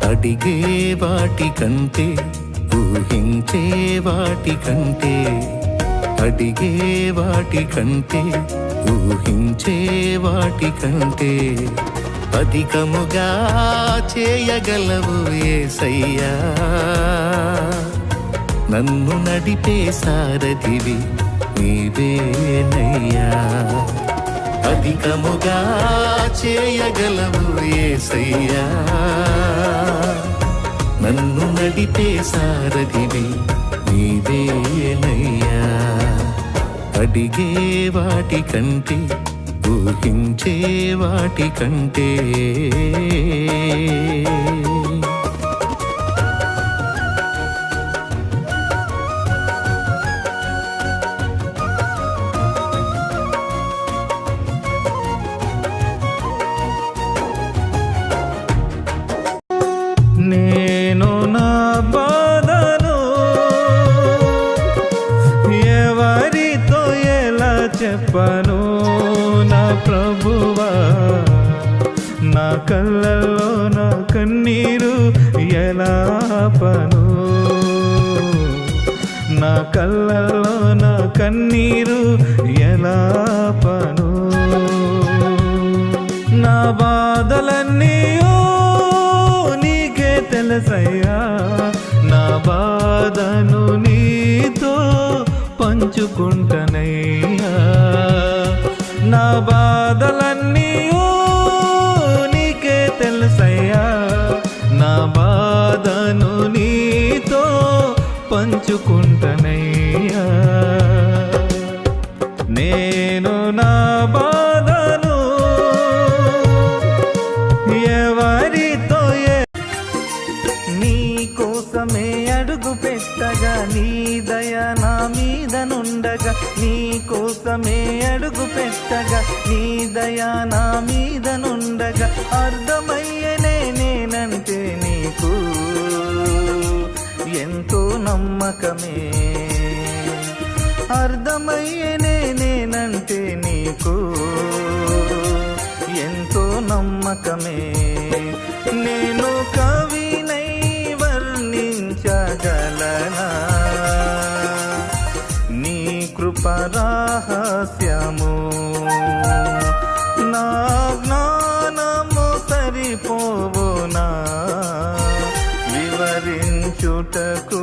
అడిగే వాటి కంటే ఊహించే వాటి కంటే అడిగే వాటి కంటే ఊహించే వాటి కంటే అధికముగా చేయగలవు యేసయ్యా. నన్ను నడిపే సారథివి నీవేనయ్యా. అధికముగా చేయగలవు యేసయ్యా. నన్ను నడిపే సారథివి నీవేనయ్యా. అడిగే వాటి కంటే ఊహించే వాటి కంటే నేను నా బాధను ఎవరితో ఎలా చెప్పను నా ప్రభువా. నా కళ్ళల్లో నా కన్నీరు ఎలా ఆపను. నా కళ్ళల్లో నా కన్నీరు ఎలా ఆపను. నా బాధలన్నీ నీకే తెలుసయ్యా. నా బాధను నీతో పంచుకుంటనయ్యా. నా బాధలన్నీ నీకే తెలుసయ్యా. నా బాధను నీతో పంచుకుంటనయ్యా. నేను నా బాధను ఎవరితో నీ కోసమే అడుగు పెట్టగా నీ దయ నా మీద నుండగా. నీ కోసమే అడుగు పెట్టగా నీ దయ నా మీద నుండగా. అర్థమయ్యనే నేనంటే నీకు ఎంతో నమ్మకమే. అర్థమయ్యనే నేనంటే నీకు ఎంతో నమ్మకమే. నేను కవినై వర్ణించగలనా నీ కృప రహస్యము. నా జ్ఞానము సరిపోవునా వివరించుటకు